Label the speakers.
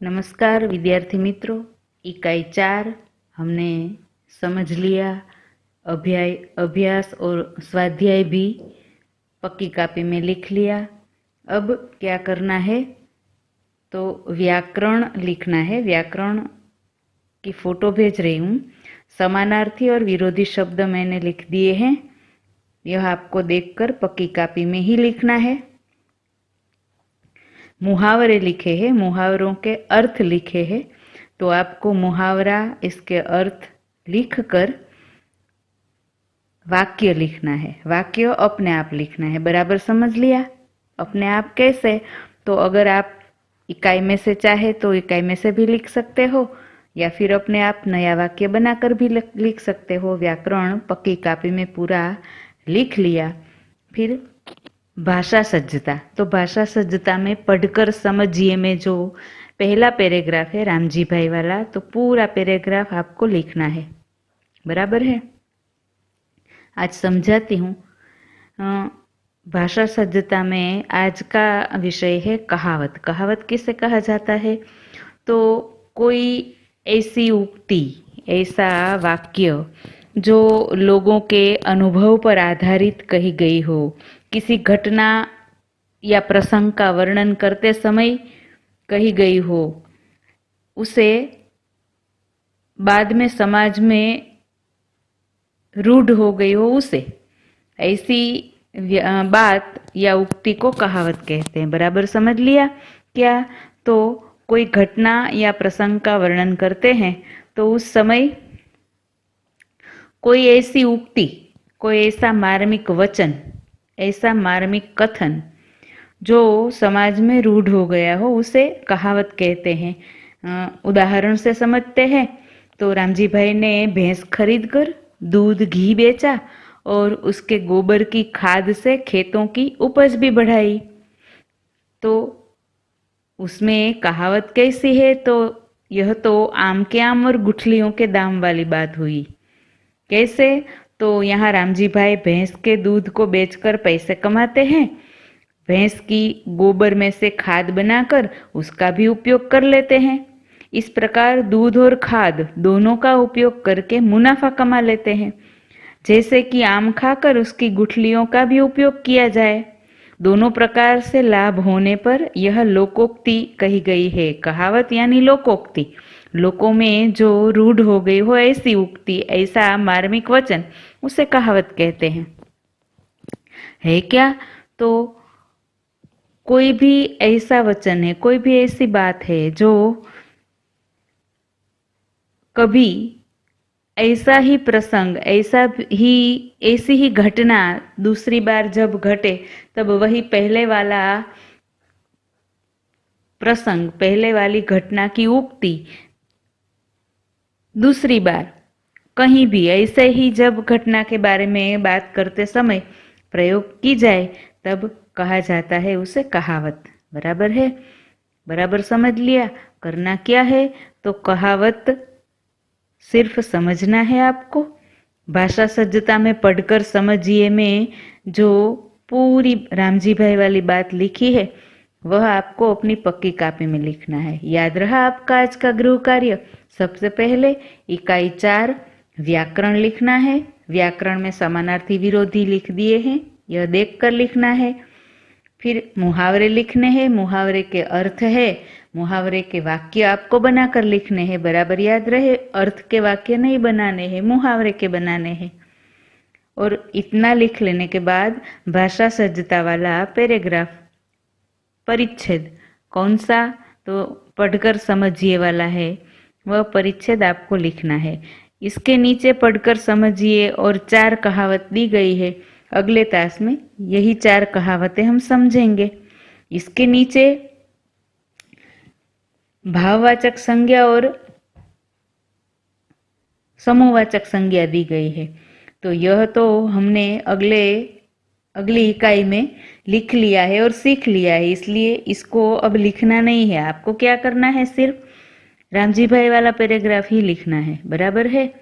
Speaker 1: नमस्कार विद्यार्थी मित्रों, इकाई 4 हमने समझ लिया। अभ्यास और स्वाध्याय भी पक्की कॉपी में लिख लिया। अब क्या करना है, तो व्याकरण लिखना है। व्याकरण की फोटो भेज रही हूँ। समानार्थी और विरोधी शब्द मैंने लिख दिए हैं। यह आपको देखकर पक्की कॉपी में ही लिखना है। मुहावरे लिखे हैं, मुहावरों के अर्थ लिखे हैं, तो आपको मुहावरा इसके अर्थ लिखकर वाक्य लिखना है। वाक्य अपने आप लिखना है। बराबर समझ लिया? अपने आप कैसे? तो अगर आप इकाई में से चाहे तो इकाई में से भी लिख सकते हो, या फिर अपने आप नया वाक्य बनाकर भी लिख सकते हो। व्याकरण पक्की कॉपी में पूरा लिख लिया। फिर भाषा सज्जता, तो भाषा सज्जता में पढ़कर समझिए में जो पहला पैराग्राफ है रामजी भाई वाला, तो पूरा पैराग्राफ आपको लिखना है। बराबर है? आज समझाती हूँ। भाषा सज्जता में आज का विषय है कहावत। कहावत किसे कहा जाता है? तो कोई ऐसी उक्ति, ऐसा वाक्य जो लोगों के अनुभव पर आधारित कही गई हो, किसी घटना या प्रसंग का वर्णन करते समय कही गई हो, उसे बाद में समाज में रूढ़ हो गई हो, उसे ऐसी बात या उक्ति को कहावत कहते हैं। बराबर समझ लिया क्या? तो कोई घटना या प्रसंग का वर्णन करते हैं तो उस समय कोई ऐसी उक्ति, कोई ऐसा मार्मिक वचन, ऐसा मार्मिक कथन जो समाज में रूढ़ हो गया हो, उसे कहावत कहते हैं। उदाहरण से समझते हैं तो रामजी भाई ने भैंस खरीद कर दूध घी बेचा और उसके गोबर की खाद से खेतों की उपज भी बढ़ाई। तो उसमें कहावत कैसी है? तो यह तो आम के आम और गुठलियों के दाम वाली बात हुई। कैसे? तो यहाँ रामजी भाई भैंस के दूध को बेचकर पैसे कमाते हैं, भैंस की गोबर में से खाद बनाकर उसका भी उपयोग कर लेते हैं। इस प्रकार दूध और खाद दोनों का उपयोग करके मुनाफा कमा लेते हैं। जैसे कि आम खाकर उसकी गुठलियों का भी उपयोग किया जाए। दोनों प्रकार से लाभ होने पर यह लोकोक्ति कही गई है। कहावत यानी लोकोक्ति, लोकों में जो रूढ़ हो गई हो ऐसी उक्ति, ऐसा मार्मिक वचन, उसे कहावत कहते हैं। है क्या? तो कोई भी ऐसा वचन है, कोई भी ऐसी बात है जो कभी ऐसा ही प्रसंग, ऐसी ही घटना दूसरी बार जब घटे तब वही पहले वाला प्रसंग, पहले वाली घटना की उक्ति दूसरी बार कहीं भी ऐसे ही जब घटना के बारे में बात करते समय प्रयोग की जाए तब कहा जाता है उसे कहावत। बराबर है? बराबर समझ लिया? करना क्या है, तो कहावत सिर्फ समझना है आपको। भाषा सज्जता में पढ़कर समझिए में जो पूरी रामजी भाई वाली बात लिखी है वह आपको अपनी पक्की कॉपी में लिखना है। याद रहा आपका आज का गृह कार्य? सबसे पहले इकाई 4 व्याकरण लिखना है। व्याकरण में समानार्थी विरोधी लिख दिए हैं, यह देखकर लिखना है। फिर मुहावरे लिखने हैं, मुहावरे के अर्थ है, मुहावरे के वाक्य आपको बनाकर लिखने हैं। बराबर याद रहे, अर्थ के वाक्य नहीं बनाने हैं, मुहावरे के बनाने हैं। और इतना लिख लेने के बाद भाषा सज्जता वाला पैराग्राफ, परिच्छेद कौन सा? तो पढ़कर समझिए वाला है, वह परिच्छेद आपको लिखना है। इसके नीचे पढ़कर समझिए और 4 कहावत दी गई है। अगले तास में यही 4 कहावतें हम समझेंगे। इसके नीचे भाववाचक संज्ञा और समूहवाचक संज्ञा दी गई है। तो यह तो हमने अगली इकाई में लिख लिया है और सीख लिया है, इसलिए इसको अब लिखना नहीं है। आपको क्या करना है? सिर्फ रामजी भाई वाला पैराग्राफ ही लिखना है। बराबर है?